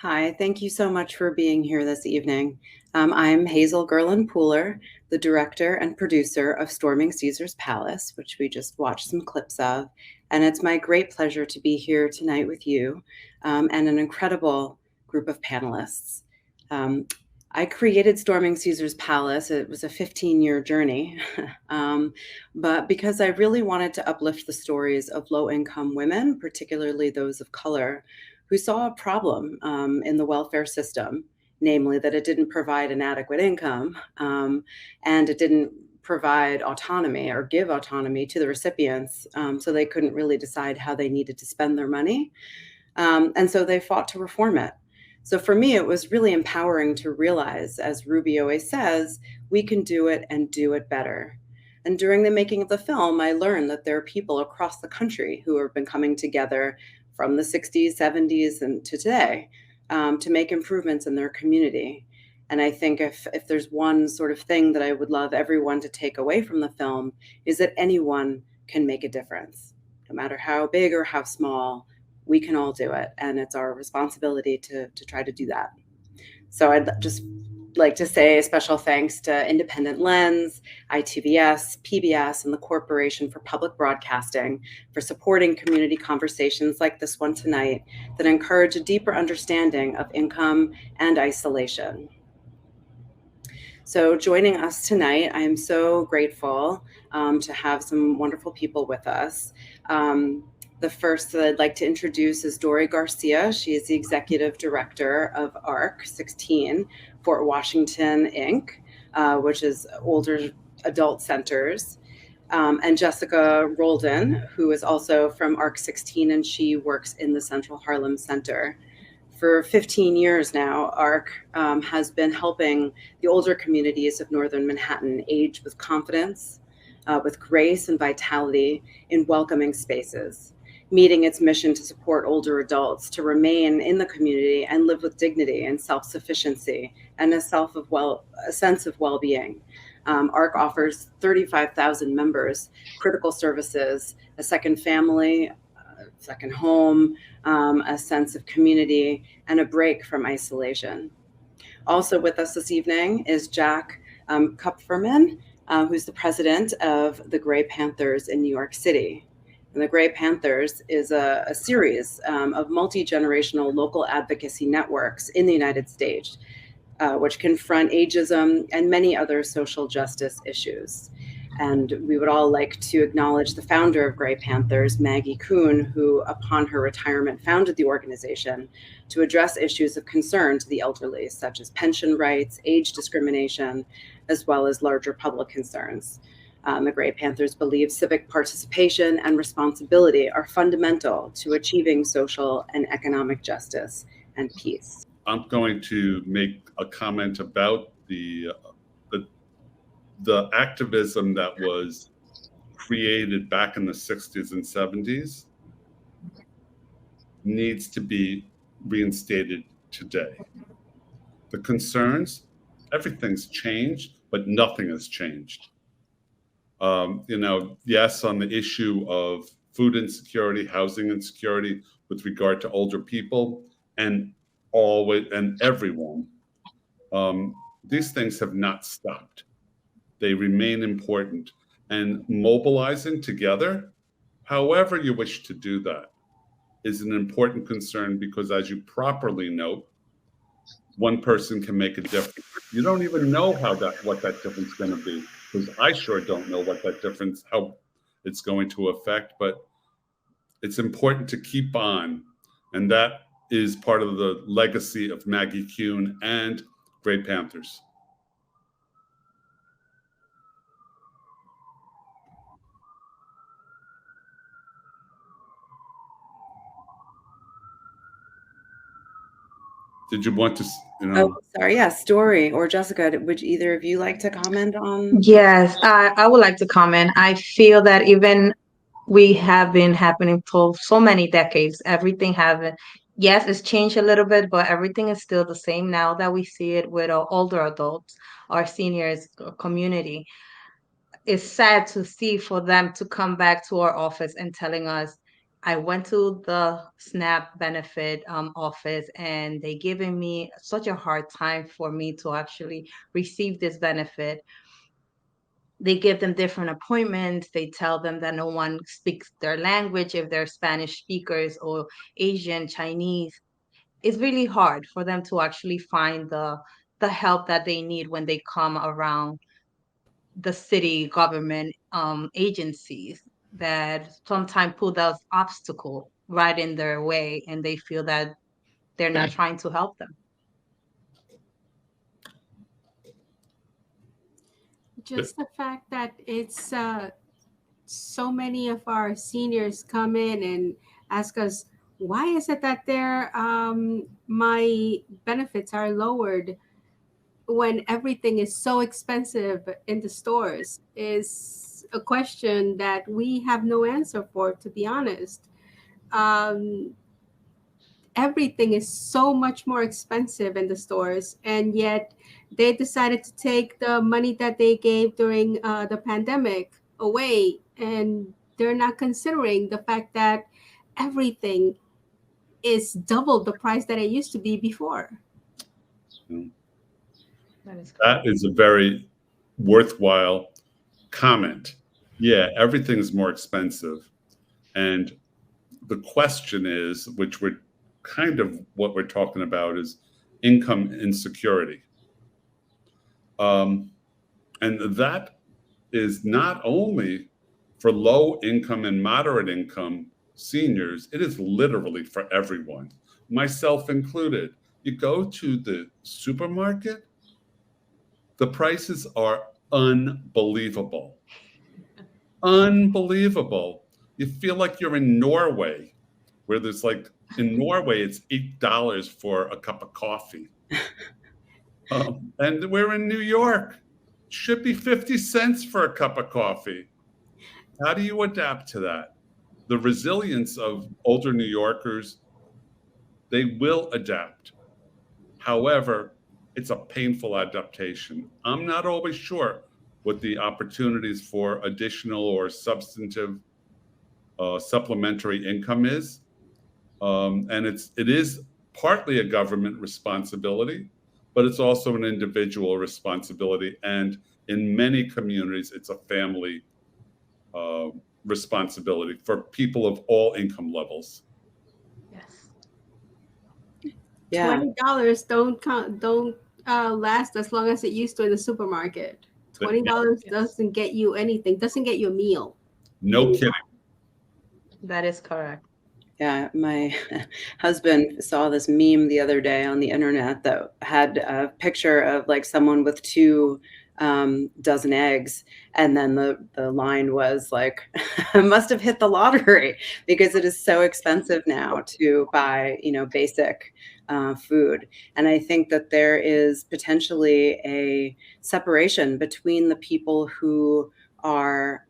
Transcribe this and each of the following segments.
Hi, thank you so much for being here this evening. I'm Hazel Gerlin Pooler, the director and producer of Storming Caesar's Palace, which we just watched some clips of. And it's my great pleasure to be here tonight with you and an incredible group of panelists. Um, I created Storming Caesar's Palace. It was a 15-year journey, but because I really wanted to uplift the stories of low-income women, particularly those of color, who saw a problem in the welfare system, namely that it didn't provide an adequate income and it didn't provide autonomy or give autonomy to the recipients, so they couldn't really decide how they needed to spend their money. And so they fought to reform it. So for me, it was really empowering to realize, as Ruby always says, we can do it and do it better. And during the making of the film, I learned that there are people across the country who have been coming together from the 60s, 70s, and to today to make improvements in their community. And I think if there's one sort of thing that I would love everyone to take away from the film is that anyone can make a difference, no matter how big or how small. We can all do it, and it's our responsibility to try to do that. So I'd just like to say a special thanks to Independent Lens, ITVS, PBS, and the Corporation for Public Broadcasting for supporting community conversations like this one tonight that encourage a deeper understanding of income and isolation. So joining us tonight, I am so grateful to have some wonderful people with us. The first that I'd like to introduce is Dori Garcia. She is the executive director of ARC 16, Fort Washington, Inc., which is older adult centers. And Jessica Roldan, who is also from ARC 16, and she works in the Central Harlem Center. For 15 years now, ARC has been helping the older communities of Northern Manhattan age with confidence, with grace and vitality in welcoming spaces, meeting its mission to support older adults to remain in the community and live with dignity and self-sufficiency and a sense of well-being. ARC offers 35,000 members critical services, a second family, second home, a sense of community, and a break from isolation. Also with us this evening is Jack Kupferman, who's the president of the Gray Panthers in New York City. And the Gray Panthers is a series of multi-generational local advocacy networks in the United States, which confront ageism and many other social justice issues. And we would all like to acknowledge the founder of Gray Panthers, Maggie Kuhn, who, upon her retirement, founded the organization to address issues of concern to the elderly, such as pension rights, age discrimination, as well as larger public concerns. The Gray Panthers believe civic participation and responsibility are fundamental to achieving social and economic justice and peace. I'm going to make a comment about the activism that was created back in the 60s and 70s needs to be reinstated today. The concerns, everything's changed, but nothing has changed. Yes, on the issue of food insecurity, housing insecurity with regard to older people and everyone, these things have not stopped. They remain important, and mobilizing together, however you wish to do that, is an important concern because, as you properly note, one person can make a difference. You don't even know what that difference is going to be, because I sure don't know how it's going to affect, but it's important to keep on. And that is part of the legacy of Maggie Kuhn and Gray Panthers. Did you want to, Oh, sorry. Yes, Dori or Jessica, would either of you like to comment on? Yes, I would like to comment. I feel that even we have been happening for so many decades, everything haven't. Yes, it's changed a little bit, but everything is still the same now that we see it with our older adults, our seniors community. It's sad to see for them to come back to our office and telling us, I went to the SNAP benefit office, and they giving me such a hard time for me to actually receive this benefit. They give them different appointments. They tell them that no one speaks their language if they're Spanish speakers or Asian, Chinese. It's really hard for them to actually find the help that they need when they come around the city government agencies that sometimes put those obstacle right in their way, and they feel that they're not trying to help them. Just the fact that it's so many of our seniors come in and ask us, why is it that their my benefits are lowered when everything is so expensive in the stores, is a question that we have no answer for, to be honest. Um, Everything is so much more expensive in the stores, and yet they decided to take the money that they gave during the pandemic away, and they're not considering the fact that everything is double the price that it used to be before. That is a very worthwhile comment. Yeah, everything's more expensive. And the question is, which we're kind of what we're talking about, is income insecurity. And that is not only for low income and moderate income seniors, it is literally for everyone, myself included. You go to the supermarket, the prices are unbelievable. Unbelievable. You feel like you're in Norway, where there's like, in Norway, it's $8 for a cup of coffee. And we're in New York. Should be 50 cents for a cup of coffee. How do you adapt to that? The resilience of older New Yorkers, they will adapt. However, it's a painful adaptation. I'm not always sure what the opportunities for additional or substantive supplementary income is. And it is partly a government responsibility, but it's also an individual responsibility. And in many communities, it's a family responsibility for people of all income levels. Yes. Yeah. $20 don't last as long as it used to in the supermarket. $20 doesn't get you anything, doesn't get you a meal. No kidding. That is correct. Yeah, my husband saw this meme the other day on the internet that had a picture of like someone with 2 dozen eggs, and then the line was like, must have hit the lottery, because it is so expensive now to buy, basic food. And I think that there is potentially a separation between the people who are,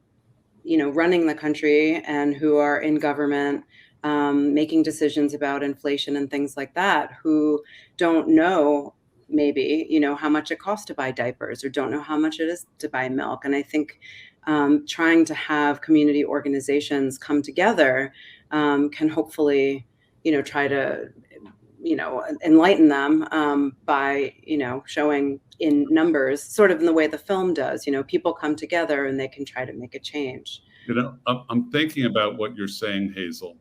running the country and who are in government, making decisions about inflation and things like that, who don't know maybe, how much it costs to buy diapers, or don't know how much it is to buy milk. And I think trying to have community organizations come together can hopefully, try to, enlighten them by, showing in numbers, sort of in the way the film does, people come together and they can try to make a change. I'm thinking about what you're saying, Hazel.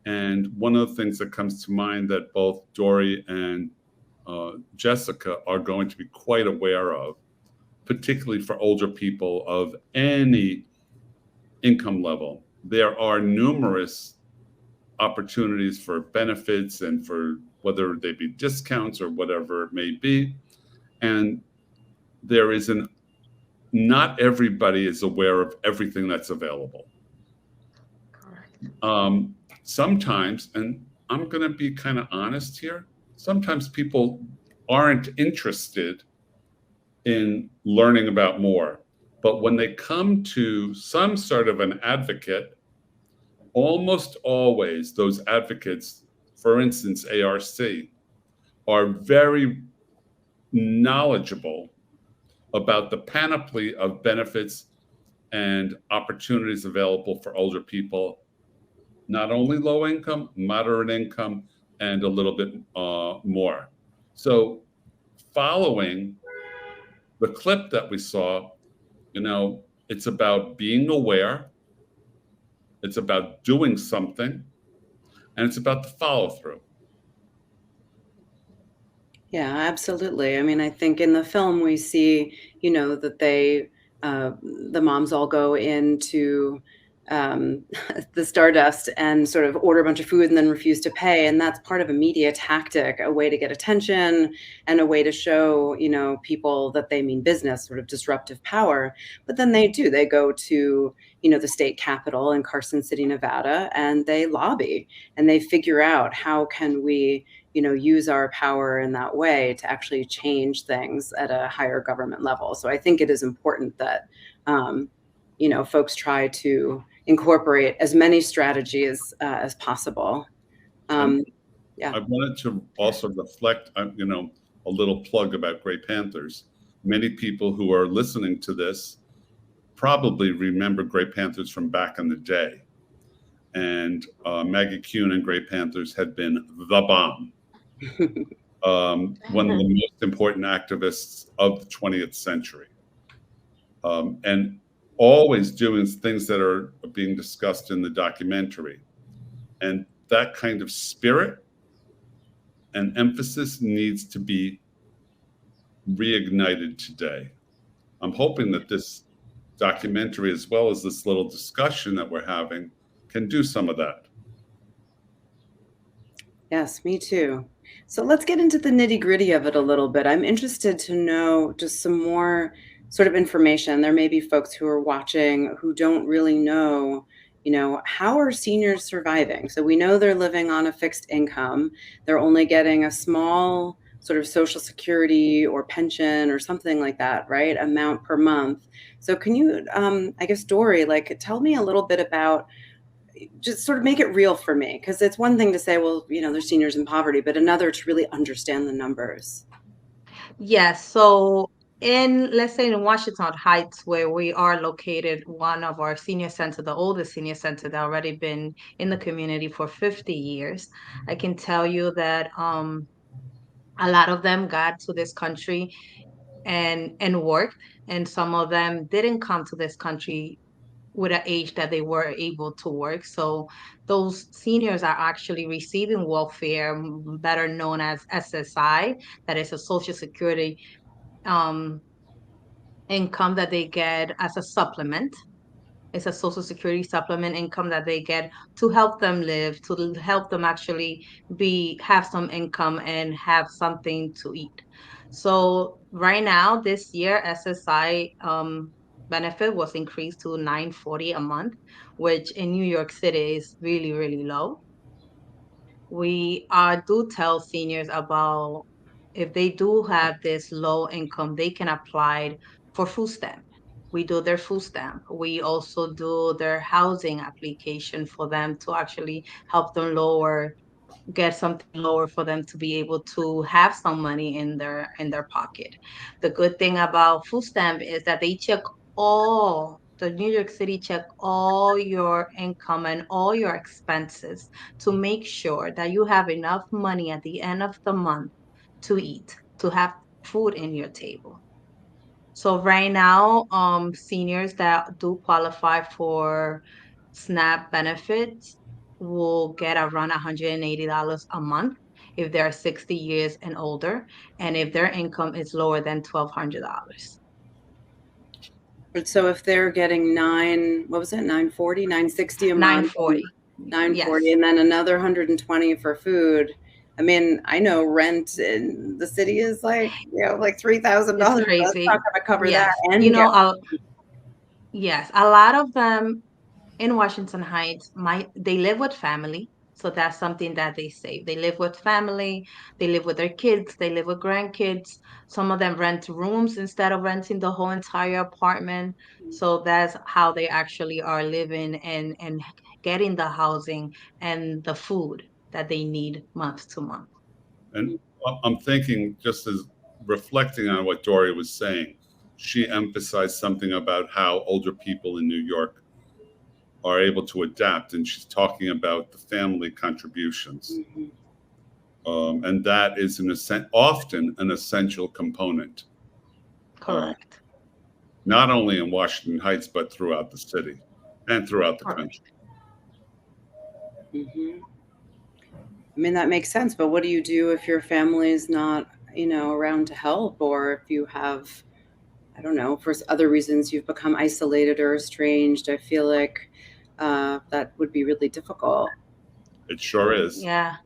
And one of the things that comes to mind that both Dory and Jessica are going to be quite aware of, particularly for older people of any income level, there are numerous opportunities for benefits and for whether they be discounts or whatever it may be. And there is not everybody is aware of everything that's available. Correct. Sometimes, and I'm going to be kind of honest here, sometimes people aren't interested in learning about more. But when they come to some sort of an advocate, almost always those advocates, for instance, ARC, are very knowledgeable about the panoply of benefits and opportunities available for older people not only low income, moderate income, and a little bit more. So following the clip that we saw, it's about being aware, it's about doing something, and it's about the follow through. Yeah, absolutely. I mean, I think in the film we see, that the moms all go into the Stardust and sort of order a bunch of food and then refuse to pay. And that's part of a media tactic, a way to get attention and a way to show, people that they mean business, sort of disruptive power. But then they go to, the state capitol in Carson City, Nevada, and they lobby and they figure out how can we use our power in that way to actually change things at a higher government level. So I think it is important that, folks try to incorporate as many strategies as possible. Yeah. I wanted to also reflect, a little plug about Gray Panthers. Many people who are listening to this probably remember Gray Panthers from back in the day. And Maggie Kuhn and Gray Panthers had been the bomb. One of the most important activists of the 20th century. And always doing things that are being discussed in the documentary. And that kind of spirit and emphasis needs to be reignited today. I'm hoping that this documentary, as well as this little discussion that we're having, can do some of that. Yes, me too. So let's get into the nitty-gritty of it a little bit. I'm interested to know just some more sort of information. There may be folks who are watching who don't really know, how are seniors surviving? So we know they're living on a fixed income. They're only getting a small sort of Social Security or pension or something like that, right? Amount per month. So can you, I guess, Dory, tell me a little bit about, just sort of make it real for me, because it's one thing to say, well, there's seniors in poverty, but another to really understand the numbers. Yes. So let's say in Washington Heights, where we are located, one of our senior center, the oldest senior center that already been in the community for 50 years, I can tell you that a lot of them got to this country and worked, and some of them didn't come to this country with an age that they were able to work. So those seniors are actually receiving welfare, better known as SSI, that is a Social Security income that they get as a supplement. It's a Social Security supplement income that they get to help them live, to help them actually have some income and have something to eat. So right now, this year, SSI benefit was increased to $940 a month, which in New York City is really, really low. We do tell seniors about, if they do have this low income, they can apply for food stamp. We do their food stamp. We also do their housing application for them to actually help them get something lower for them to be able to have some money in their pocket. The good thing about food stamp is that they check the New York City check all your income and all your expenses to make sure that you have enough money at the end of the month to eat, to have food in your table. So right now, seniors that do qualify for SNAP benefits will get around $180 a month if they're 60 years and older, and if their income is lower than $1,200. So if they're getting 940, 960 a month, 940. 940, Yes. and then another 120 for food. I mean, I know rent in the city is like $3,000. It's That's crazy. not going to cover Yes. that. And Yes, a lot of them in Washington Heights, they live with family. So that's something that they say. They live with family, they live with their kids, they live with grandkids. Some of them rent rooms instead of renting the whole entire apartment. So that's how they actually are living and getting the housing and the food that they need month to month. And I'm thinking, just as reflecting on what Doria was saying, she emphasized something about how older people in New York are able to adapt. And she's talking about the family contributions. Mhm. And that is often an essential component, Correct. not only in Washington Heights, but throughout the city and throughout the Correct. country. Mhm. I mean, that makes sense, but what do you do if your family is not, around to help, or if you have, I don't know, for other reasons you've become isolated or estranged? I feel like that would be really difficult. It sure is. Yeah.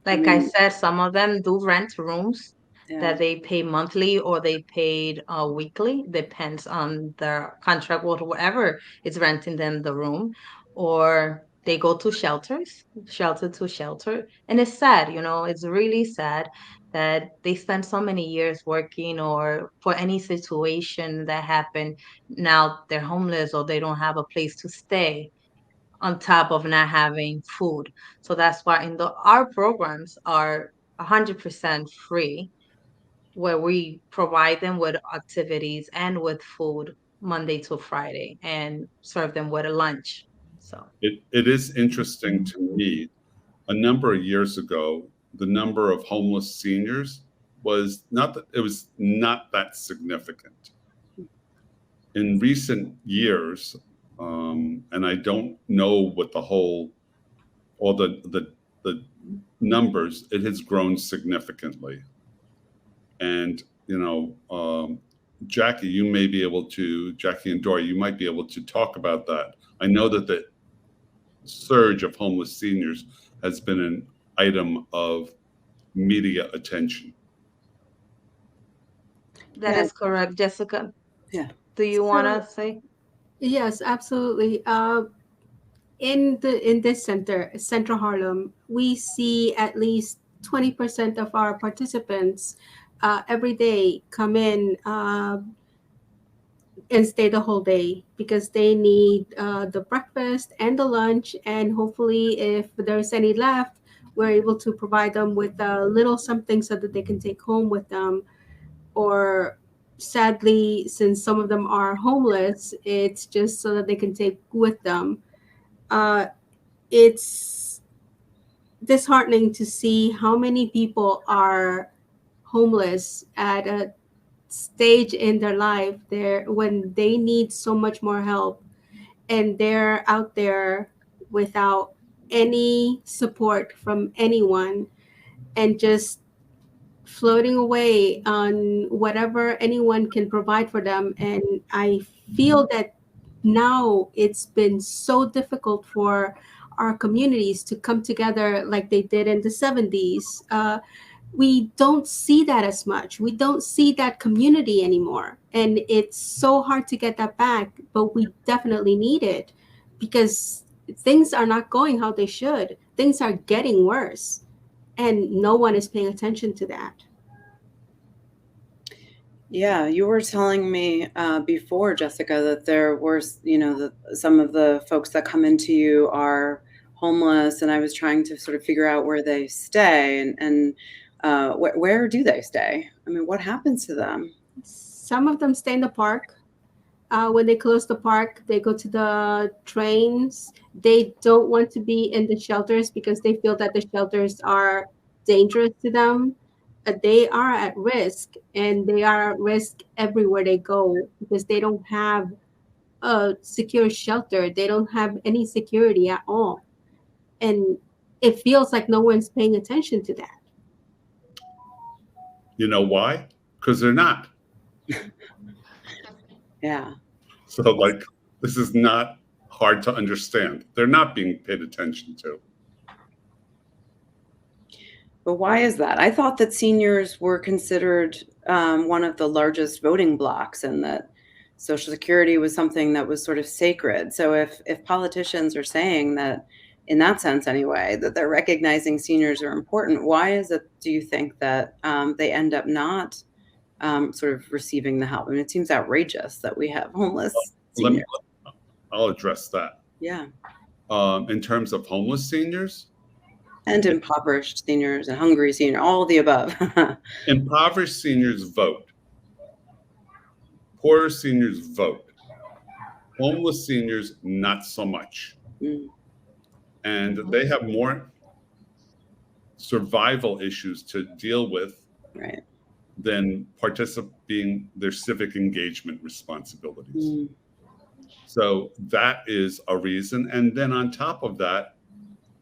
I Like I mean, said, some of them do rent rooms yeah. that they pay monthly or they paid weekly, depends on their contract or whoever is renting them the room, or they go to shelters, shelter to shelter. And it's sad, it's really sad that they spend so many years working or for any situation that happened. Now they're homeless or they don't have a place to stay on top of not having food. So that's why our programs are 100% free, where we provide them with activities and with food Monday to Friday and serve them with a lunch. So It is interesting to me. A number of years ago, the number of homeless seniors was not that it was not that significant. In recent years, and I don't know what all the numbers, it has grown significantly. And Jackie, Jackie and Dory, you might be able to talk about that. I know that the surge of homeless seniors has been an item of media attention. that Yeah. is correct, Jessica. Yeah. Do you want So, to say? yes, absolutely. In this center, Central Harlem, we see at least 20% of our participants every day come in and stay the whole day because they need the breakfast and the lunch, and hopefully, if there's any left, we're able to provide them with a little something so that they can take home with them. Or sadly, since some of them are homeless, it's just so that they can take with them. Uh, it's disheartening to see how many people are homeless at a stage in their life there when they need so much more help, and they're out there without any support from anyone and just floating away on whatever anyone can provide for them. And I feel that now it's been so difficult for our communities to come together like they did in the 70s. We don't see that as much. We don't see that community anymore. And it's so hard to get that back, but we definitely need it because things are not going how they should. Things are getting worse, and no one is paying attention to that. Yeah, you were telling me before, Jessica, that there were, that some of the folks that come into you are homeless, and I was trying to sort of figure out where they stay, and where do they stay? I mean, what happens to them? Some of them stay in the park. When they close the park, they go to the trains. They don't want to be in the shelters because they feel that the shelters are dangerous to them. They are at risk, and they are at risk everywhere they go because they don't have a secure shelter. They don't have any security at all. And it feels like no one's paying attention to that. You know why? Because they're not. Yeah. So, this is not hard to understand. They're not being paid attention to. But why is that? I thought that seniors were considered one of the largest voting blocs, and that Social Security was something that was sort of sacred. So if politicians are saying that, in that sense anyway, that they're recognizing seniors are important, why is it, do you think, that they end up not sort of receiving the help? I mean, it seems outrageous that we have homeless seniors. I'll address that. Yeah. In terms of homeless seniors? And impoverished seniors and hungry seniors, all of the above. Impoverished seniors vote. Poorer seniors vote. Homeless seniors, not so much. Mm, And they have more survival issues to deal with right. than participating their civic engagement responsibilities. Mm, So that is a reason. And then on top of that,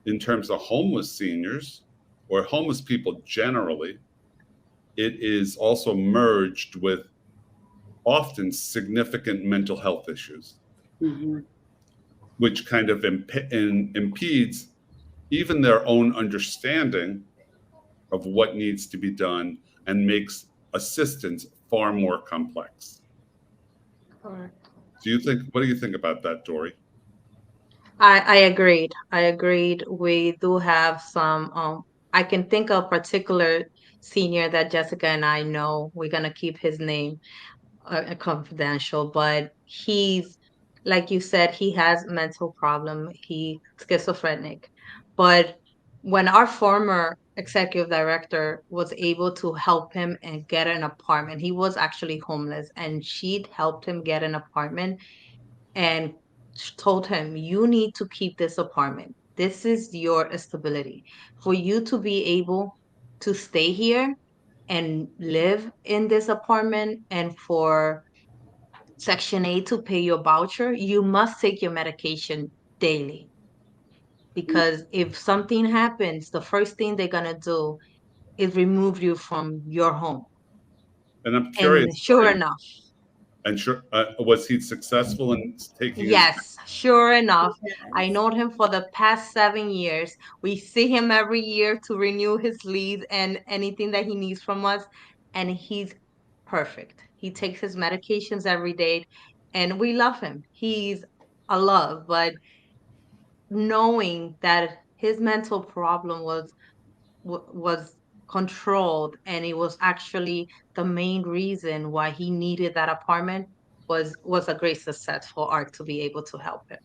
in terms of homeless seniors or homeless people generally, it is also merged with often significant mental health issues, mhm. which kind of impedes even their own understanding of what needs to be done and makes assistance far more complex. Correct. What do you think about that, Dory? I agreed. I agreed. We do have some, I can think of particular senior that Jessica and I know. We're gonna keep his name confidential, but he's, like you said, he has mental problem. He schizophrenic. But when our former executive director was able to help him and get an apartment, he was actually homeless, and she'd helped him get an apartment and told him, you need to keep this apartment. This is your stability. For you to be able to stay here and live in this apartment, and for Section 8 to pay your voucher, you must take your medication daily. Because if something happens, the first thing they're going to do is remove you from your home. And I'm curious, And sure enough, and sure, was he successful in taking his? yes, sure enough, I know him for the past 7 years. We see him every year to renew his lease and anything that he needs from us, and he's perfect. He takes his medications every day, and we love him. He's a love, but knowing that his mental problem was controlled, and it was actually the main reason why he needed that apartment, was a great success for Art to be able to help him.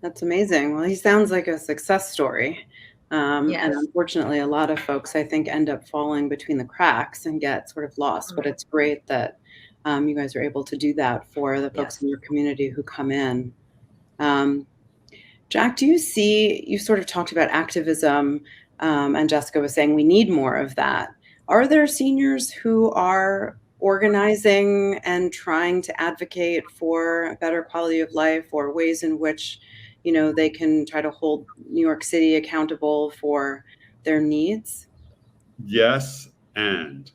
That's amazing. Well, he sounds like a success story. And Yes. unfortunately, a lot of folks, I think, end up falling between the cracks and get sort of lost. But Right. it's great that you guys are able to do that for the folks Yes. in your community who come in. Jack, you sort of talked about activism, and Jessica was saying we need more of that. Are there seniors who are organizing and trying to advocate for a better quality of life, or ways in which, they can try to hold New York City accountable for their needs? Yes, and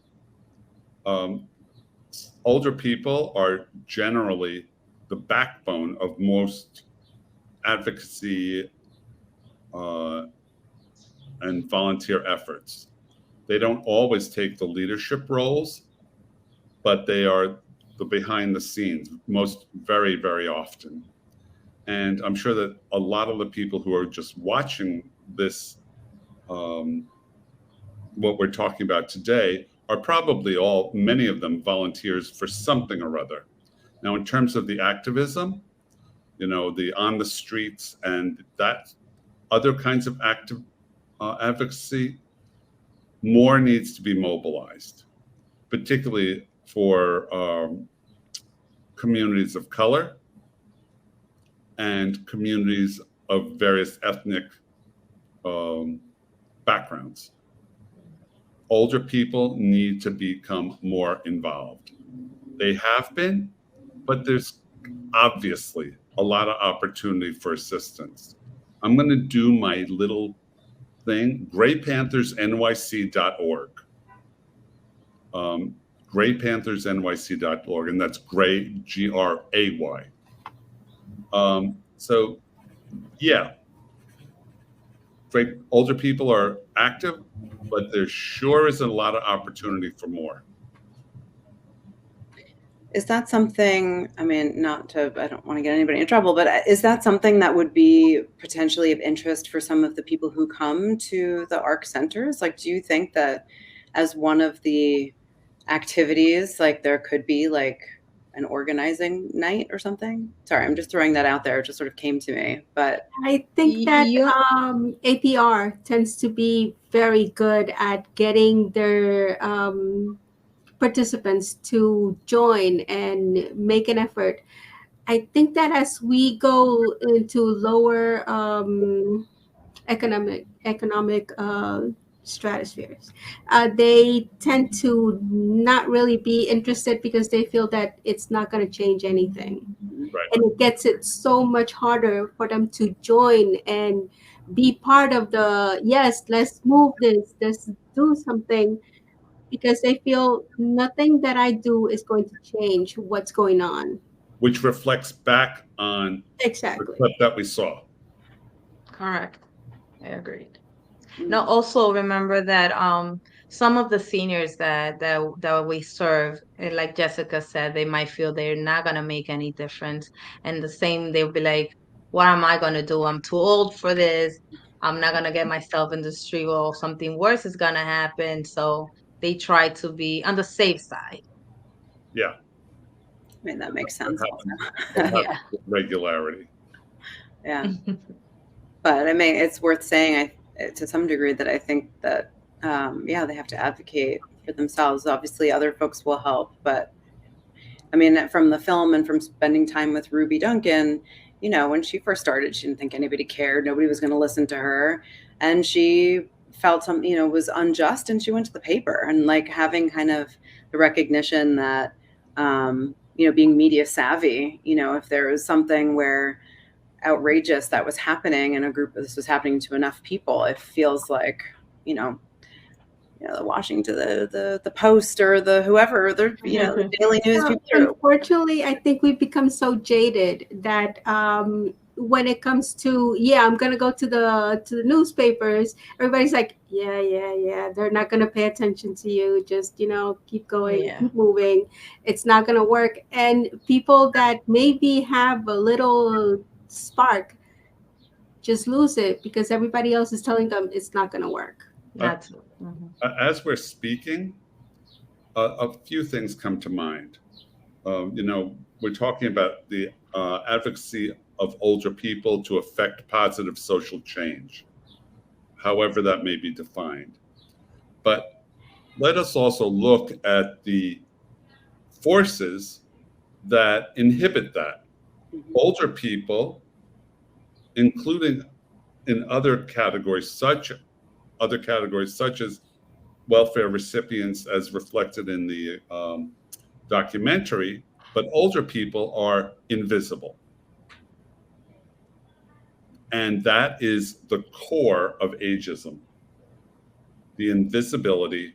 older people are generally the backbone of most advocacy and volunteer efforts. They don't always take the leadership roles, but they are the behind the scenes very, very often. And I'm sure that a lot of the people who are just watching this, what we're talking about today, are probably many of them volunteers for something or other. Now, in terms of the activism, the on the streets and that other kinds of advocacy, more needs to be mobilized, particularly for communities of color and communities of various ethnic backgrounds. Older people need to become more involved. They have been, but there's obviously a lot of opportunity for assistance. I'm going to do my little thing, graypanthersnyc.org. graypanthersnyc.org, and that's gray, Gray. So, yeah, great. Older people are active, but there sure is a lot of opportunity for more. Is that something, I mean, I don't want to get anybody in trouble, but is that something that would be potentially of interest for some of the people who come to the ARC centers? Like, do you think that as one of the activities, like there could be like an organizing night or something? Sorry, I'm just throwing that out there. It just sort of came to me, but I think that APR tends to be very good at getting their participants to join and make an effort. I think that as we go into lower economic stratospheres, they tend to not really be interested because they feel that it's not going to change anything, Right. and it gets it so much harder for them to join and be part of the, yes, let's move this, let's do something, because they feel nothing that I do is going to change what's going on. Which reflects back on the Exactly. clip that we saw. Correct. I agreed. Now, also remember that some of the seniors that we serve, like Jessica said, they might feel they're not gonna make any difference, and the same they'll be like, "What am I gonna do? I'm too old for this. I'm not gonna get myself in the street, or something worse is gonna happen." So they try to be on the safe side. Yeah. I mean, that makes sense. That Yeah. happens with regularity. Yeah. But I mean, it's worth saying to some degree that I think that, yeah, they have to advocate for themselves. Obviously, other folks will help. But I mean, from the film and from spending time with Ruby Duncan, you know, when she first started, she didn't think anybody cared. Nobody was going to listen to her. And she felt something, you know, was unjust. And she went to the paper, and like having kind of the recognition that, you know, being media savvy, you know, if there was something where outrageous that was happening in a group, this was happening to enough people, it feels like, you know, the Washington, the Post, or the whoever, the, you know, the Daily News So, people. unfortunately, I think we've become so jaded that when it comes to, yeah, I'm gonna go to the newspapers, everybody's like, yeah, they're not gonna pay attention to you. Just, you know, keep going, Yeah. keep moving. It's not gonna work. And people that maybe have a little spark just lose it because everybody else is telling them it's not gonna work. That's As we're speaking, a few things come to mind. You know, we're talking about the advocacy of older people to affect positive social change, however that may be defined. But let us also look at the forces that inhibit that. Older people, including in other categories such as welfare recipients, as reflected in the documentary, but older people are invisible. And that is the core of ageism, the invisibility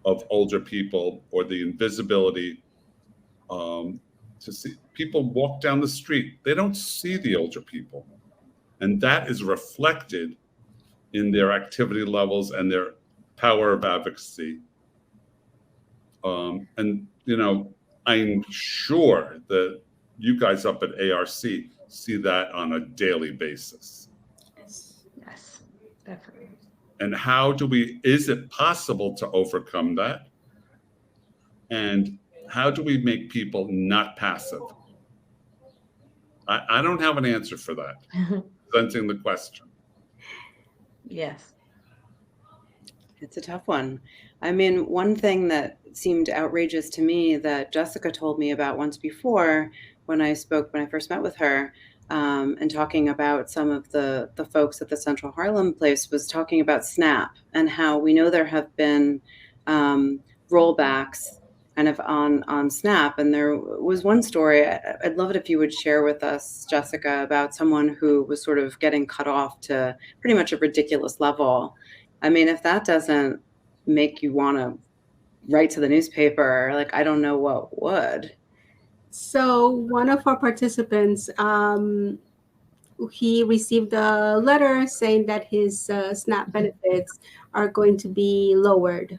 of older people, or the invisibility to see people walk down the street. They don't see the older people. And that is reflected in their activity levels and their power of advocacy. And, you know, I'm sure that you guys up at ARC see that on a daily basis. yes, definitely. And is it possible to overcome that? And how do we make people not passive? I don't have an answer for that. Presenting the question. Yes. It's a tough one. I mean, one thing that seemed outrageous to me that Jessica told me about once before when I first met with her, and talking about some of the folks at the Central Harlem place, was talking about SNAP and how we know there have been rollbacks kind of on SNAP. And there was one story, I'd love it if you would share with us, Jessica, about someone who was sort of getting cut off to pretty much a ridiculous level. I mean, if that doesn't make you want to write to the newspaper, like, I don't know what would. So one of our participants, he received a letter saying that his SNAP benefits are going to be lowered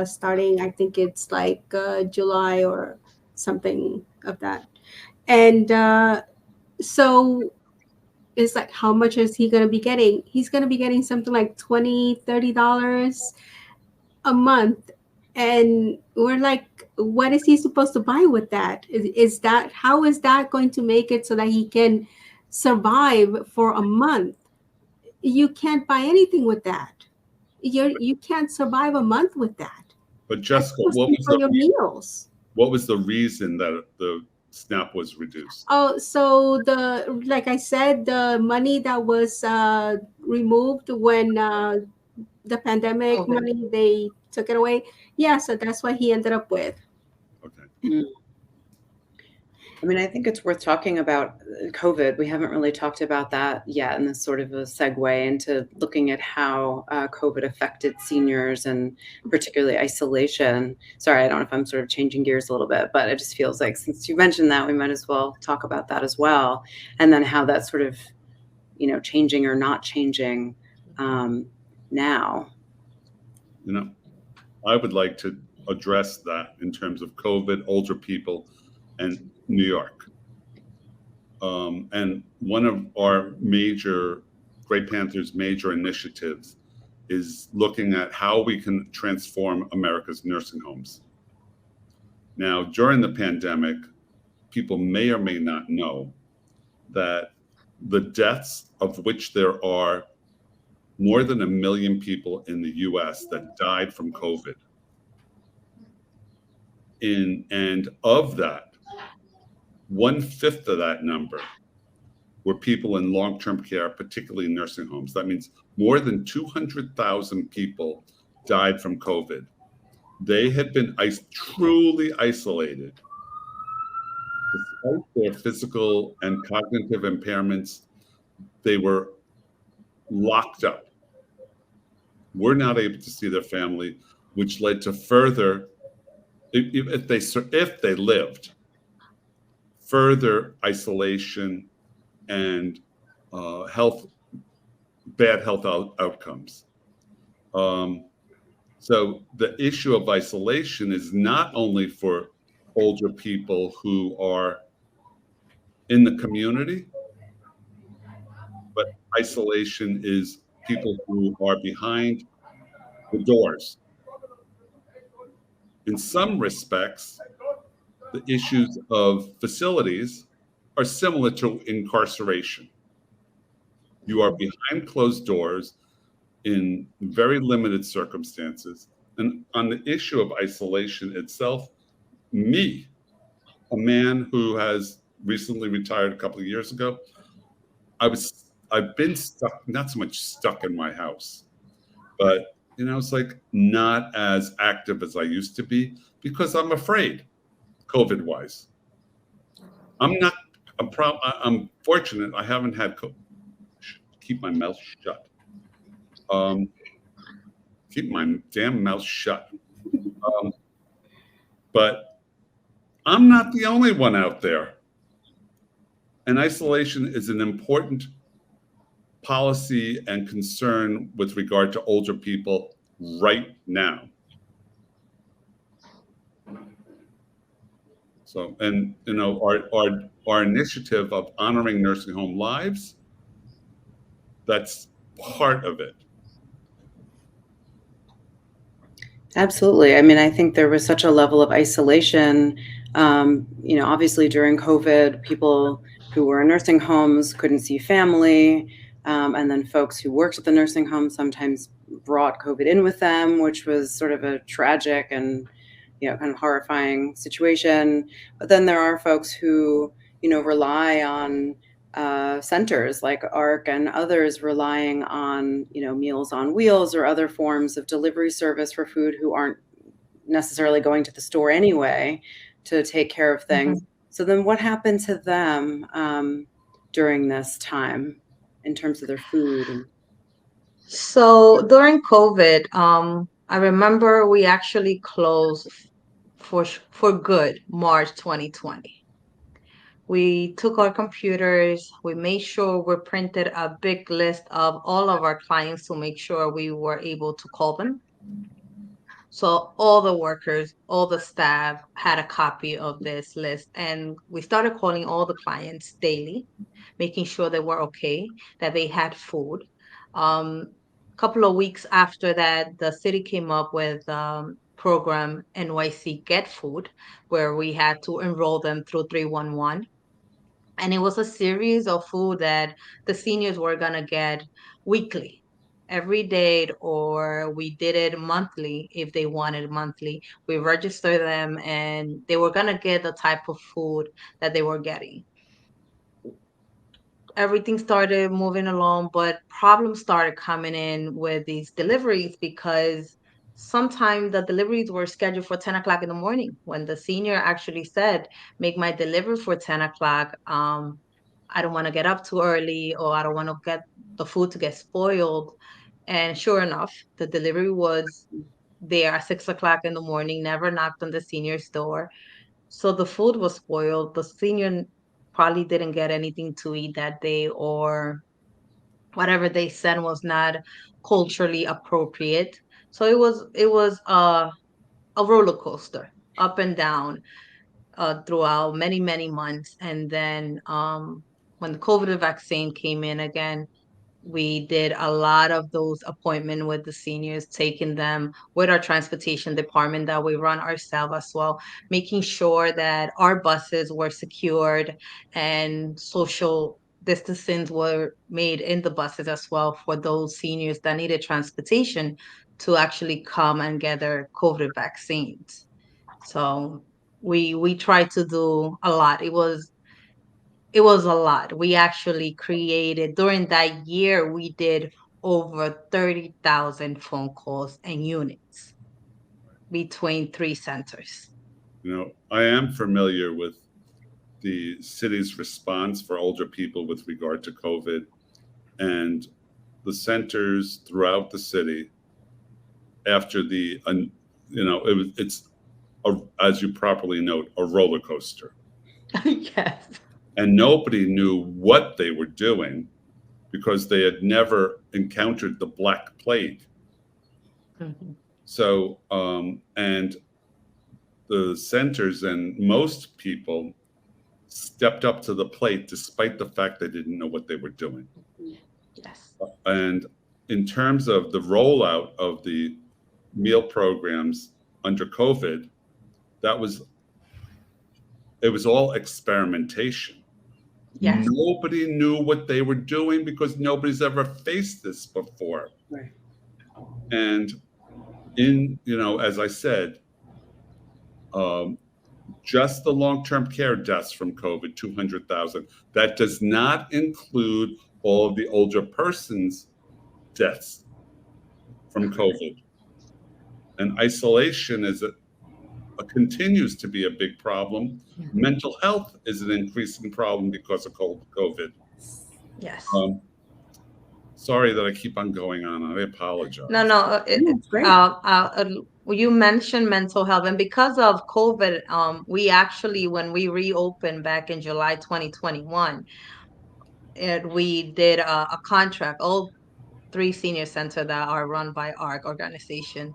starting, I think it's like July or something of that. And so it's like, how much is he going to be getting? He's going to be getting something like $20-$30 a month. And we're like, what is he supposed to buy with that? How is that going to make it so that he can survive for a month? You can't buy anything with that. You can't survive a month with that. But Jessica, That's supposed to be for your meals. what was the reason that the SNAP was reduced. Oh, so like I said, the money that was removed when the pandemic COVID. money, they took it away. Yeah, so that's what he ended up with. Okay. I mean, I think it's worth talking about COVID. We haven't really talked about that yet, and this sort of a segue into looking at how COVID affected seniors and particularly isolation. Sorry, I don't know if I'm sort of changing gears a little bit, but it just feels like since you mentioned that, we might as well talk about that as well, and then how that's sort of, changing or not changing now. I would like to address that in terms of COVID, older people, and New York. And one of our Gray Panthers' major initiatives is looking at how we can transform America's nursing homes. Now, during the pandemic, people may or may not know that the deaths, of which there are more than 1 million people in the US that died from COVID. And of that, 1/5 of that number were people in long-term care, particularly in nursing homes. That means more than 200,000 people died from COVID. They had been truly isolated. Despite their physical and cognitive impairments, they were locked up. Were not able to see their family, which led to further, if they lived, further isolation and bad health outcomes. So the issue of isolation is not only for older people who are in the community, but isolation is people who are behind the doors. In some respects, the issues of facilities are similar to incarceration. You are behind closed doors in very limited circumstances. And on the issue of isolation itself, me, a man who has recently retired a couple of years ago, I've been stuck, not so much stuck in my house, but it's like not as active as I used to be because I'm afraid, COVID wise. I'm fortunate I haven't had COVID. Keep my mouth shut. Keep my damn mouth shut. But I'm not the only one out there. And isolation is an important policy and concern with regard to older people right now. So, and our initiative of honoring nursing home lives, that's part of it. Absolutely. I mean, I think there was such a level of isolation. Obviously during COVID, people who were in nursing homes couldn't see family. And then folks who worked at the nursing home sometimes brought COVID in with them, which was sort of a tragic and, kind of horrifying situation. But then there are folks who, rely on centers like ARC and others relying on, Meals on Wheels or other forms of delivery service for food who aren't necessarily going to the store anyway to take care of things. Mm-hmm. So then what happened to them during this time in terms of their food? So during COVID, I remember we actually closed for good March 2020. We took our computers, we made sure we printed a big list of all of our clients to make sure we were able to call them. So all the workers, all the staff had a copy of this list, and we started calling all the clients daily, making sure they were okay, that they had food. Couple of weeks after that, the city came up with program NYC Get Food, where we had to enroll them through 311. And it was a series of food that the seniors were going to get weekly. every day, or we did it monthly if they wanted monthly. We registered them and they were going to get the type of food that they were getting. Everything started moving along, but problems started coming in with these deliveries because sometimes the deliveries were scheduled for 10 o'clock in the morning when the senior actually said, make my delivery for 10 o'clock. I don't want to get up too early, or I don't want to get the food to get spoiled. And sure enough, the delivery was there at 6 o'clock in the morning, never knocked on the senior's door. So the food was spoiled. The senior probably didn't get anything to eat that day, or whatever they said was not culturally appropriate. So it was a roller coaster, up and down, throughout many, many months. And then when the COVID vaccine came in again, we did a lot of those appointments with the seniors, taking them with our transportation department that we run ourselves as well, making sure that our buses were secured and social distancing were made in the buses as well for those seniors that needed transportation to actually come and get their COVID vaccines. So we tried to do a lot. It was a lot. We actually created, during that year, we did over 30,000 phone calls and units between 3 centers. I am familiar with the city's response for older people with regard to COVID, and the centers throughout the city after it's as you properly note, a roller coaster. Yes. And nobody knew what they were doing because they had never encountered the Black Plague. Mhm. So, and the centers and most people stepped up to the plate despite the fact they didn't know what they were doing. Yes. And in terms of the rollout of the meal programs under COVID, it was all experimentation. Yes. Nobody knew what they were doing because nobody's ever faced this before. Right. And as I said, just the long-term care deaths from COVID, 200,000. That does not include all of the older persons' deaths from COVID. And isolation continues to be a big problem. Mental health is an increasing problem because of COVID. Yes. Sorry that I keep on going on. I apologize. No, It's great. you mentioned mental health, and because of COVID, we actually, when we reopened back in July 2021, we did a contract. All 3 senior centers that are run by our organization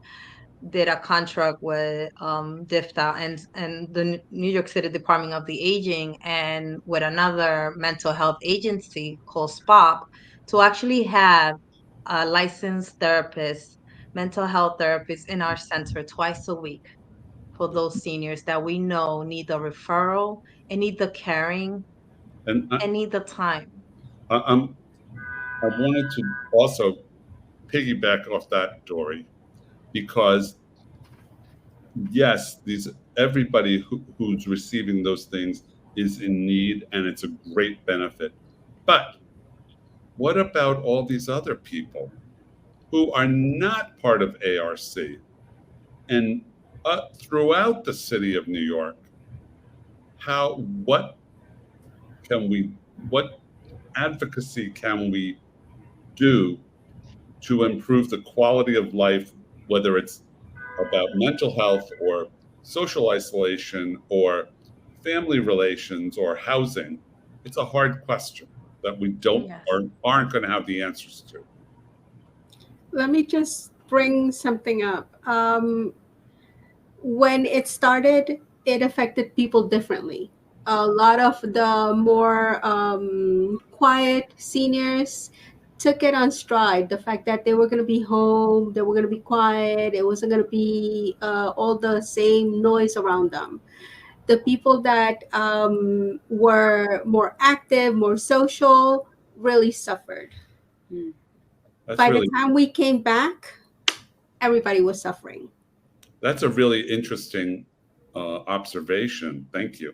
did a contract with DIFTA and the New York City Department of the Aging, and with another mental health agency called SPOP, to actually have a licensed therapist, mental health therapist in our center twice a week for those seniors that we know need the referral and need the caring And and need the time. I wanted to also piggyback off that, Dory, because yes, everybody who's receiving those things is in need, and it's a great benefit. But what about all these other people who are not part of ARC and throughout the city of New York? What advocacy can we do to improve the quality of life, whether it's about mental health or social isolation or family relations or housing? It's a hard question that we Yes. aren't going to have the answers to. Let me just bring something up. When it started, it affected people differently. A lot of the more quiet seniors took it on stride. The fact that they were going to be home, they were going to be quiet, it wasn't going to be all the same noise around them. The people that were more active, more social, really suffered. That's By really the time we came back, everybody was suffering. that's a really interesting observation. Thank you.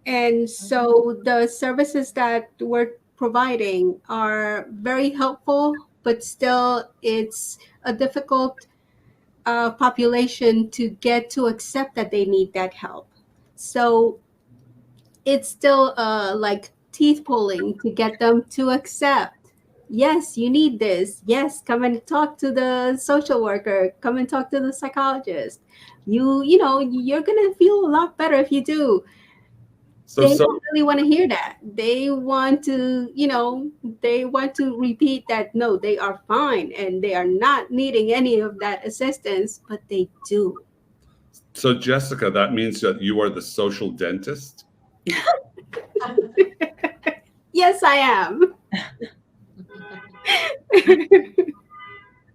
And so the services that we're providing are very helpful, but still it's a difficult population to get to accept that they need that help. So it's still like teeth pulling to get them to accept. Yes, you need this. Yes, come and talk to the social worker. Come and talk to the psychologist. You know, you're gonna feel a lot better if you do. So They so don't really want to hear that. They want to, you know, they want to repeat that no, they are fine and they are not needing any of that assistance, but they do. so Jessica, that means that you are the social dentist. Yes, I am.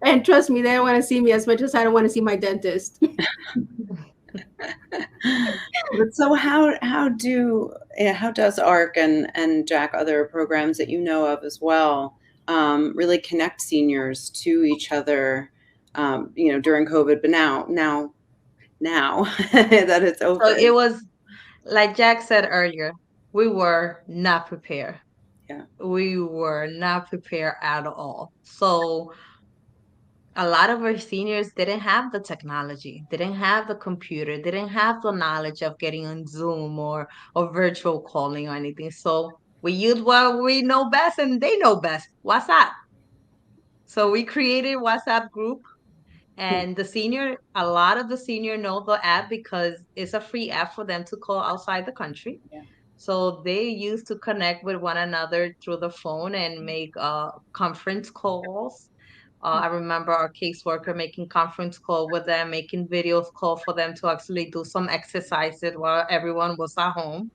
And trust me, they don't want to see me as much as I don't want to see my dentist. But so how does ARC and Jack, other programs that you know of as well, really connect seniors to each other, during COVID, but now that it's So over. it was like Jack said earlier, we were not prepared. Yeah. We were not prepared at all. So a lot of our seniors didn't have the technology, didn't have the computer, didn't have the knowledge of getting on Zoom or virtual calling or anything. So we used what we know best and they know best, WhatsApp. So we created WhatsApp group and a lot of the senior know the app because it's a free app for them to call outside the country. Yeah. So they used to connect with one another through the phone and make conference calls. I remember our caseworker making conference call with them, making videos call for them to actually do some exercises while everyone was at home.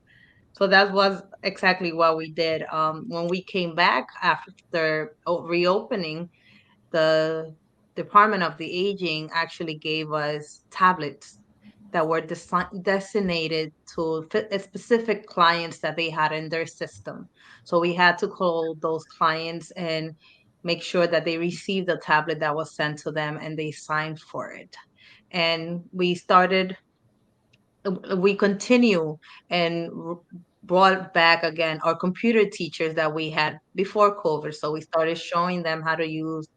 So that was exactly what we did. When we came back after reopening, the Department of the Aging actually gave us tablets that were designated to specific clients that they had in their system. So we had to call those clients and make sure that they received the tablet that was sent to them and they signed for it. And we continue and brought back again our computer teachers that we had before COVID. So we started showing them how to use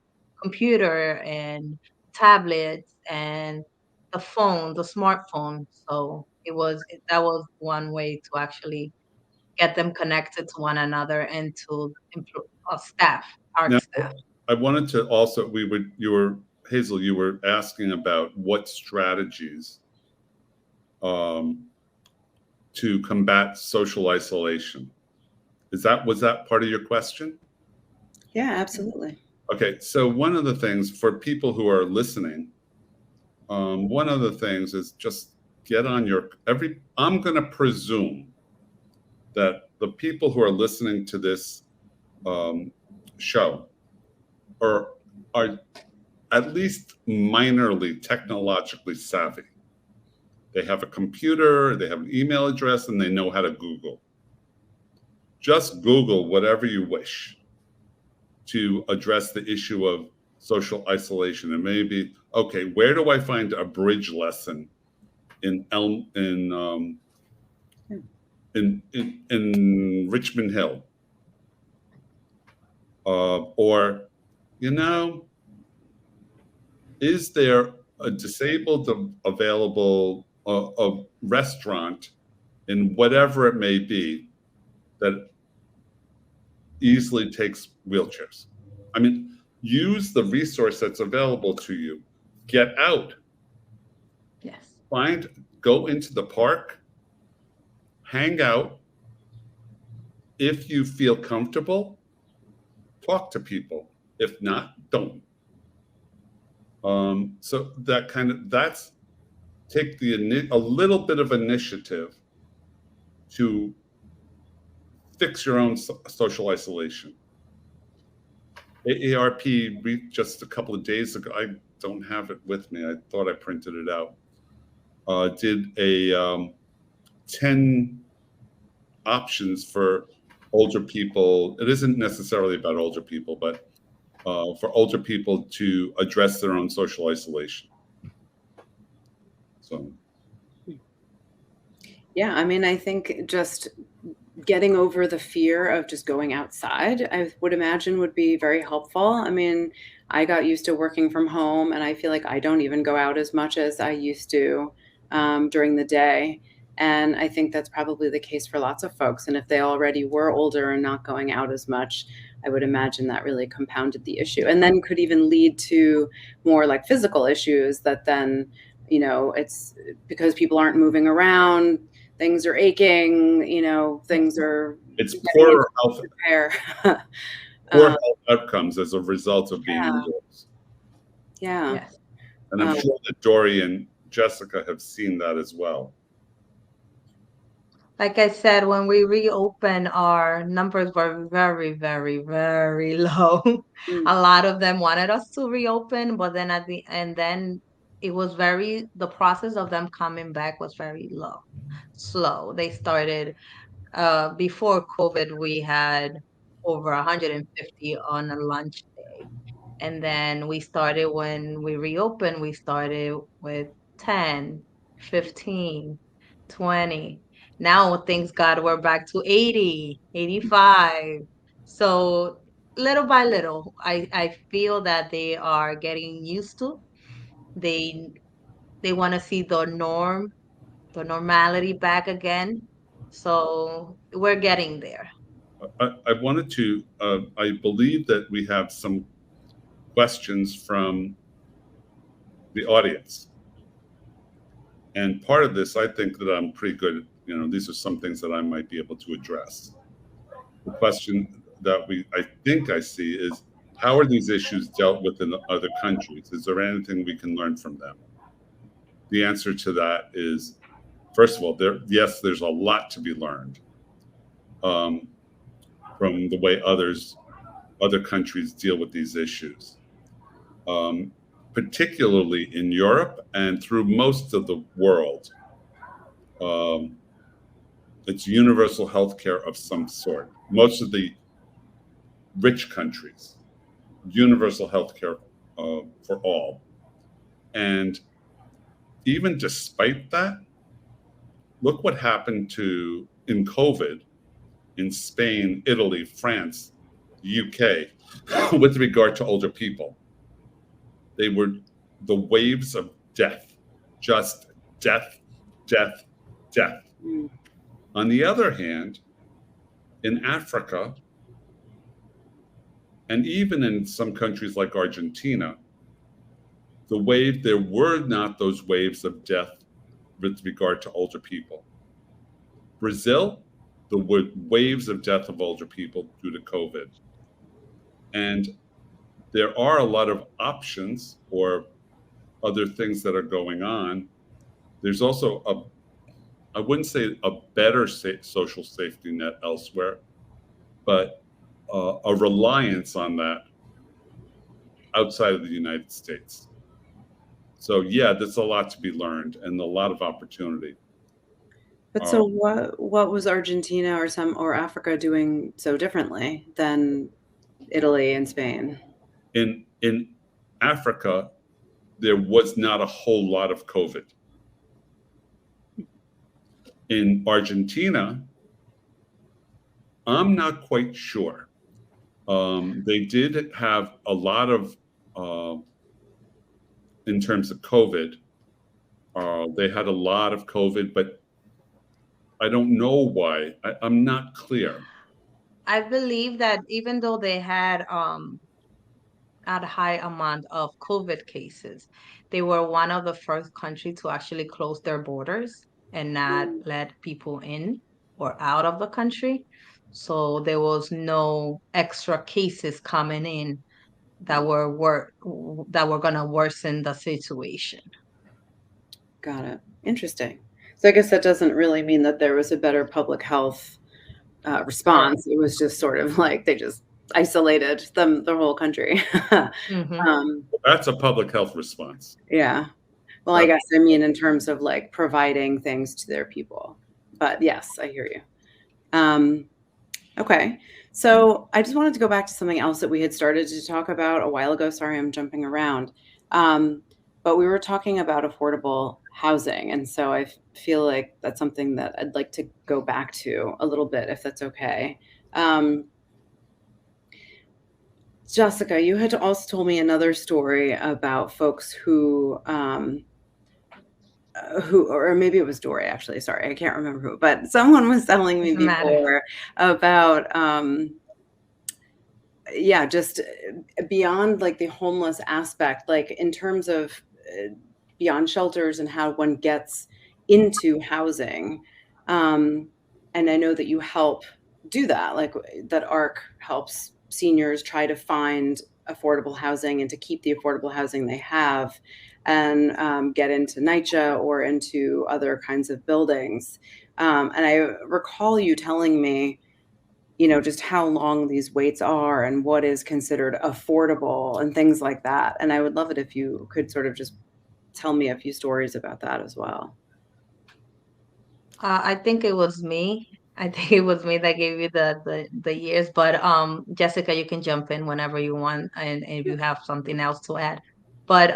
computer and tablets and the phone, the smartphone. So that was one way to actually get them connected to one another and to improve our staff, our Now, staff. I wanted to also you were Hazel, you were asking about what strategies to combat social isolation. Was that part of your question? Yeah, absolutely. Okay, so one of the things for people who are listening, one of the things is just get on I'm going to presume that the people who are listening to this show are at least minorly technologically savvy. They have a computer, they have an email address, and they know how to Google. Just Google whatever you wish to address the issue of social isolation. And maybe, okay, where do I find a bridge lesson in Richmond Hill? Or, is there a disabled available a restaurant in whatever it may be that easily takes wheelchairs? I mean, use the resource that's available to you. Get out. Yes. Go into the park, hang out. If you feel comfortable, talk to people. If not, don't. So that's take a little bit of initiative to fix your own social isolation. AARP just a couple of days ago, I don't have it with me. I thought I printed it out. Did a 10 options for older people. It isn't necessarily about older people, but for older people to address their own social isolation. So, Yeah, I mean, I think just getting over the fear of just going outside, I would imagine would be very helpful. I mean, I got used to working from home, and I feel like I don't even go out as much as I used to during the day. And I think that's probably the case for lots of folks. And if they already were older and not going out as much, I would imagine that really compounded the issue and then could even lead to more like physical issues that then, it's because people aren't moving around, things are aching, things are it's getting poorer into health, repair. poor Um, health outcomes as a result of being Yeah. indoors. yeah. Yes. And I'm sure that Dory and Jessica have seen that as well. Like I said, when we reopened, our numbers were very, very, very low. Mm. A lot of them wanted us to reopen, but then then it was the process of them coming back was very slow. They started, before COVID, we had over 150 on a lunch day. And then when we reopened, we started with 10, 15, 20. Now things we're back to 80, 85. So little by little, I feel that they are getting used to. They they want to see the normality back again. So we're getting there. I wanted to, I believe that we have some questions from the audience. And part of this, I think that I'm pretty good. These are some things that I might be able to address. The question that I think I see is, how are these issues dealt with in other countries? Is there anything we can learn from them? The answer to that is, first of all, yes, there's a lot to be learned from the way other countries deal with these issues, particularly in Europe and through most of the world. It's universal health care of some sort. Most of the rich countries, universal health care for all. And even despite that, look what happened in COVID in Spain, Italy, France, UK, with regard to older people. They were the waves of death, just death, death, death. Mm. On the other hand, in Africa, and even in some countries like Argentina, there were not those waves of death with regard to older people. Brazil, the waves of death of older people due to COVID. And there are a lot of options or other things that are going on. There's also I wouldn't say a better social safety net elsewhere, but a reliance on that outside of the United States. So yeah, there's a lot to be learned and a lot of opportunity. But so what was Argentina or Africa doing so differently than Italy and Spain? In Africa, there was not a whole lot of COVID. In Argentina, I'm not quite sure. They did have a lot of, in terms of COVID, they had a lot of COVID, but I don't know why. I'm not clear. I believe that even though they had a high amount of COVID cases, they were one of the first countries to actually close their borders and not let people in or out of the country. So there was no extra cases coming in that were going to worsen the situation. Got it. Interesting. So I guess that doesn't really mean that there was a better public health response. It was just sort of like they just isolated the whole country. That's a public health response. Yeah. Well, I guess I mean in terms of like providing things to their people. But yes, I hear you. Okay. So I just wanted to go back to something else that we had started to talk about a while ago. Sorry, I'm jumping around. But we were talking about affordable housing. And so I feel like that's something that I'd like to go back to a little bit, if that's okay. Jessica, you had also told me another story about folks who, or maybe it was Dory, actually. Sorry, I can't remember who, but someone was telling me Doesn't matter. before about, yeah, just beyond like the homeless aspect, like in terms of beyond shelters and how one gets into housing. And I know that you help do that, like that ARC helps seniors try to find affordable housing and to keep the affordable housing they have and get into NYCHA or into other kinds of buildings. And I recall you telling me, you know, just how long these waits are and what is considered affordable and things like that. And I would love it if you could sort of just tell me a few stories about that as well. I think it was me. I think it was me that gave you the years. But Jessica, you can jump in whenever you want, and if you have something else to add. But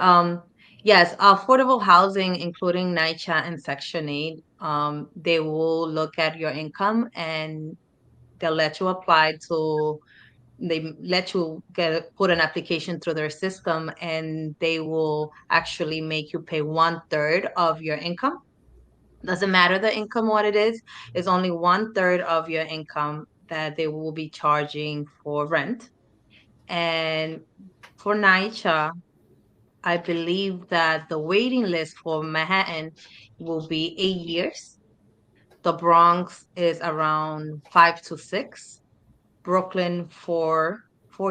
yes, affordable housing, including NYCHA and Section 8, they will look at your income and they'll let you apply to. They let you put an application through their system, and they will actually make you pay 1/3 of your income. Doesn't matter the income, what it is. It's only 1/3 of your income that they will be charging for rent. And for NYCHA, I believe that the waiting list for Manhattan will be 8 years. The Bronx is around 5 to 6. Brooklyn 4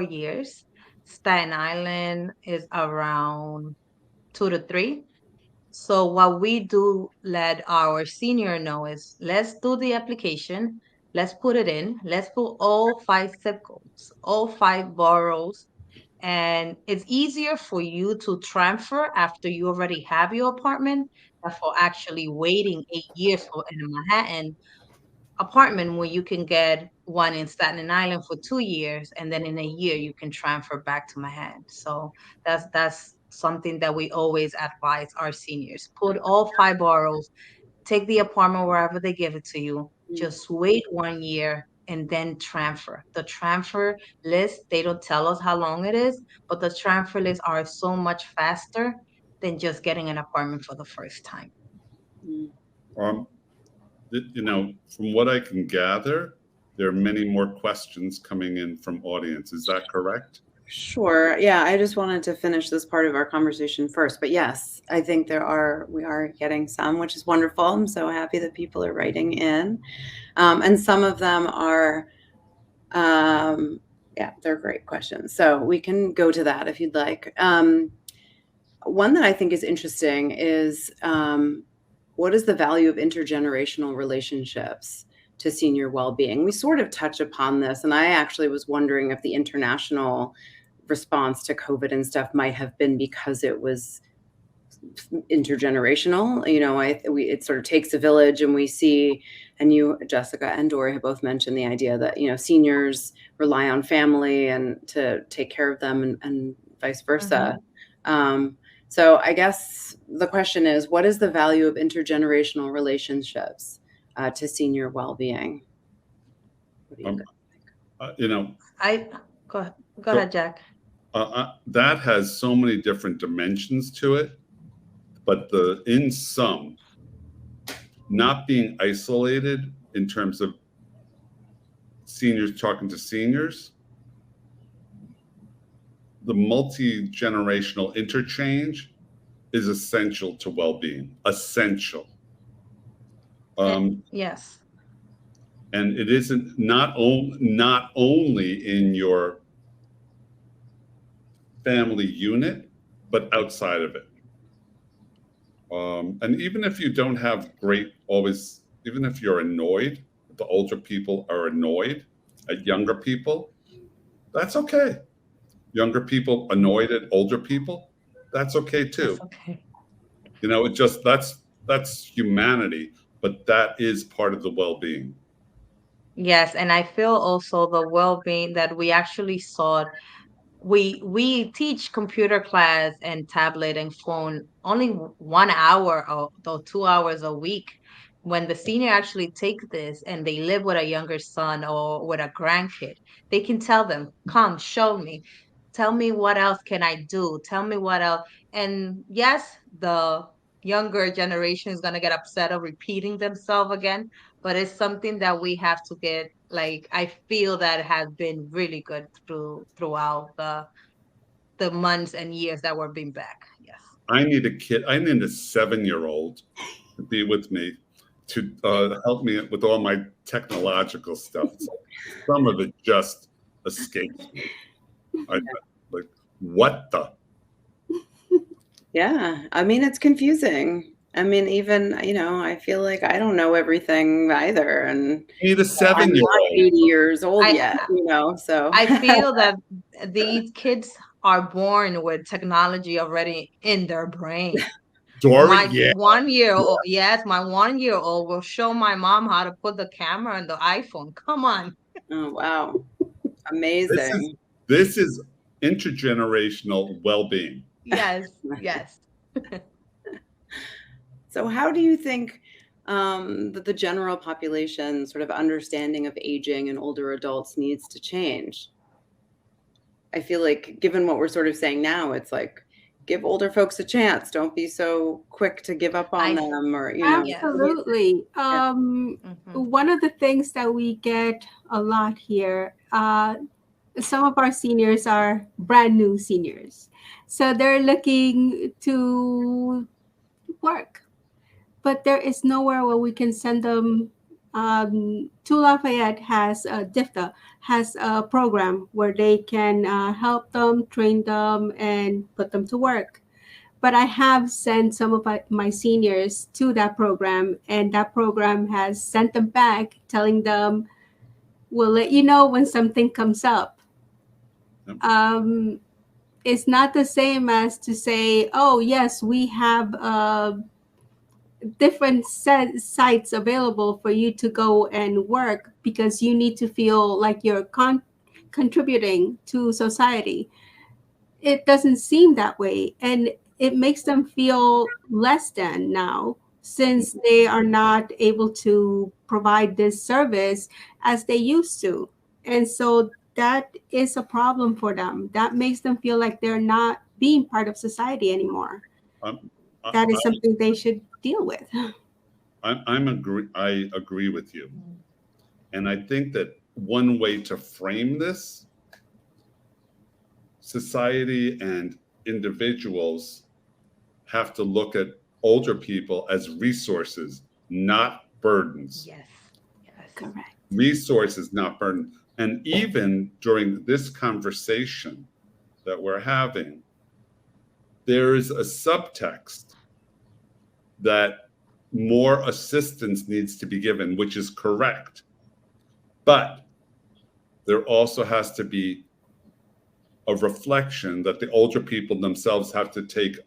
years. Staten Island is around 2 to 3. So what we do let our senior know is, let's do the application, let's put it in, let's put all 5 zip codes, all 5 boroughs, and it's easier for you to transfer after you already have your apartment than for actually waiting 8 years for in a Manhattan apartment where you can get one in Staten Island for 2 years, and then in a year you can transfer back to Manhattan. So that's something that we always advise our seniors. Put all 5 boroughs, take the apartment wherever they give it to you. Just wait 1 year and then transfer. The transfer list, they don't tell us how long it is, but the transfer lists are so much faster than just getting an apartment for the first time. You know, from what I can gather, there are many more questions coming in from audience. Is that correct? Sure. Yeah, I just wanted to finish this part of our conversation first. But yes, I think we are getting some, which is wonderful. I'm so happy that people are writing in. And some of them are, yeah, they're great questions. So we can go to that if you'd like. One that I think is interesting is what is the value of intergenerational relationships to senior well-being? We sort of touch upon this, and I actually was wondering if the international response to COVID and stuff might have been because it was intergenerational. You know, it sort of takes a village, and we see, and you, Jessica and Dory, have both mentioned the idea that, you know, seniors rely on family and to take care of them, and vice versa. So I guess the question is, what is the value of intergenerational relationships to senior well-being? What do you think? You know, Go ahead, Jack. That has so many different dimensions to it, but in sum, not being isolated in terms of seniors talking to seniors, the multi-generational interchange is essential to well-being. Essential. Yes. And it isn't not only in your family unit, but outside of it. And even if you don't have even if you're annoyed, the older people are annoyed at younger people, that's okay. Younger people annoyed at older people, that's okay too. That's okay. You know, that's humanity, but that is part of the well-being. Yes, and I feel also the well-being that we actually saw. We teach computer class and tablet and phone only 1 hour or 2 hours a week. When the senior actually take this and they live with a younger son or with a grandkid, they can tell them, come, show me, tell me what else can I do, tell me what else. And yes, the younger generation is going to get upset of repeating themselves again, but it's something that we have to get, like, I feel that has been really good throughout the months and years that we've been back. Yes. I need a kid. I need a 7-year-old to be with me to help me with all my technological stuff. Some of it just escapes me. Like, what the? Yeah, I mean, it's confusing. I mean, even, I feel like I don't know everything either, and I need a I'm not 7-year-old. 80 years old I yet, so. I feel that these kids are born with technology already in their brain. Dory, My yeah. 1 year old, yes, my 1 year old will show my mom how to put the camera on the iPhone. Come on. Oh, wow. This is Amazing. this is intergenerational well-being. Yes, yes. So how do you think that the general population sort of understanding of aging and older adults needs to change? I feel like given what we're sort of saying now, it's like give older folks a chance. Don't be so quick to give up on I them or, Yes. Absolutely. Mhm. One of the things that we get a lot here, some of our seniors are brand new seniors. So they're looking to work, but there is nowhere where we can send them. To Lafayette has DIFTA has a program where they can help them, train them, and put them to work. But I have sent some of my seniors to that program, and that program has sent them back, telling them, "We'll let you know when something comes up." Yep. It's not the same as to say, "Oh, yes, we have different sites available for you to go and work because you need to feel like you're contributing to society." It doesn't seem that way, and it makes them feel less than now since they are not able to provide this service as they used to. And so that is a problem for them. That makes them feel like they're not being part of society anymore. I'm, I, That is something they should deal with. I agree with you, and I think that one way to frame this, society and individuals have to look at older people as resources, not burdens. Yes. Yes. Correct. Resources, not burden. And even during this conversation that we're having, there is a subtext that more assistance needs to be given, which is correct. But there also has to be a reflection that the older people themselves have to take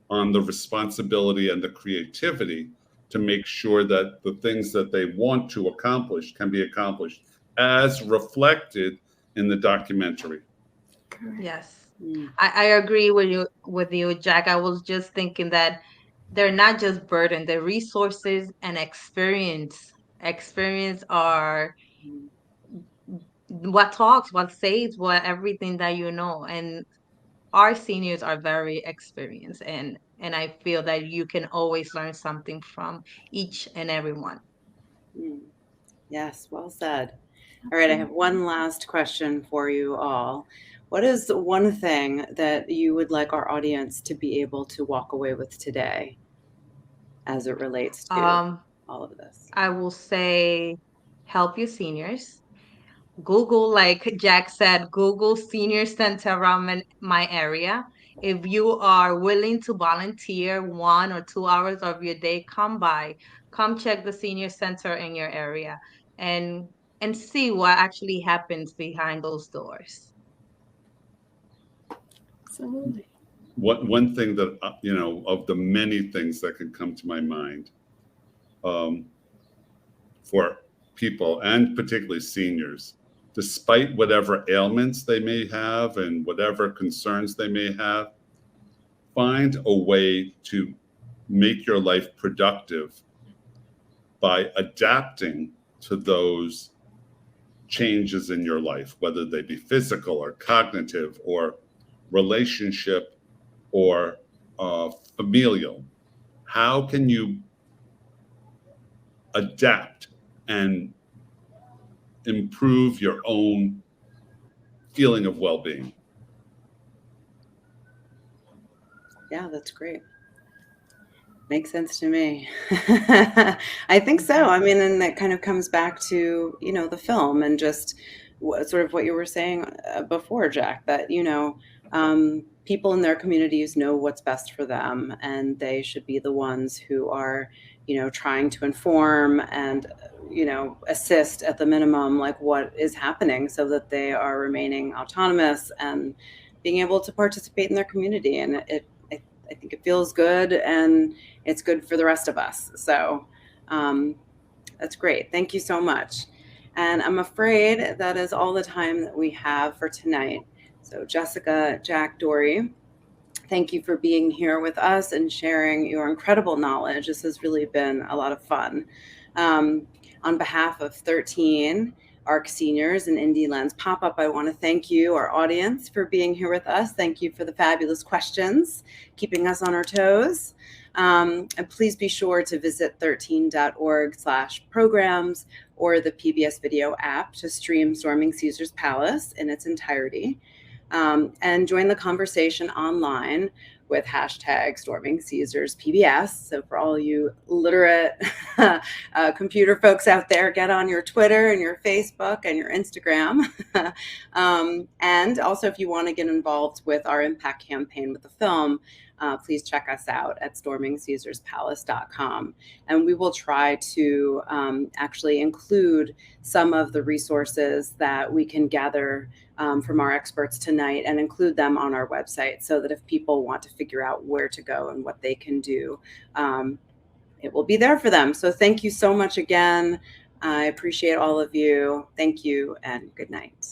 on the responsibility and the creativity to make sure that the things that they want to accomplish can be accomplished as reflected in the documentary. Correct. Yes. Mm. I agree with you, Jack. I was just thinking that they're not just burden, the resources and experience. Experience are what talks, what says, what everything that you know. And our seniors are very experienced, and I feel that you can always learn something from each and every one. Mm. Yes, well said. All right, I have one last question for you all. What is one thing that you would like our audience to be able to walk away with today as it relates to all of this? I will say help your seniors. Google, like Jack said, Google senior center around my area. If you are willing to volunteer 1 or 2 hours of your day, come by, come check the senior center in your area, and see what actually happens behind those doors. Absolutely. One thing that of the many things that can come to my mind, for people, and particularly seniors, despite whatever ailments they may have and whatever concerns they may have, find a way to make your life productive by adapting to those changes in your life, whether they be physical or cognitive or relationship or familial. How can you adapt and improve your own feeling of well-being? Yeah, that's great. Makes sense to me. I think so. I mean, and that kind of comes back to, the film and just sort of what you were saying before, Jack, that, people in their communities know what's best for them, and they should be the ones who are, trying to inform and, assist at the minimum, like what is happening so that they are remaining autonomous and being able to participate in their community. And I think it feels good, and it's good for the rest of us. So that's great. Thank you so much. And I'm afraid that is all the time that we have for tonight. So Jessica, Jack, Dory, thank you for being here with us and sharing your incredible knowledge. This has really been a lot of fun. On behalf of 13 ARC seniors and Indie Lens Pop-Up, I want to thank you, our audience, for being here with us. Thank you for the fabulous questions, keeping us on our toes. And please be sure to visit 13.org/programs or the PBS Video app to stream Storming Caesar's Palace in its entirety. And join the conversation online with hashtag Storming Caesars PBS. So for all you literate computer folks out there, get on your Twitter and your Facebook and your Instagram. And also, if you want to get involved with our impact campaign with the film, please check us out at stormingcaesarspalace.com. And we will try to actually include some of the resources that we can gather from our experts tonight and include them on our website, so that if people want to figure out where to go and what they can do, it will be there for them. So thank you so much again. I appreciate all of you. Thank you and good night.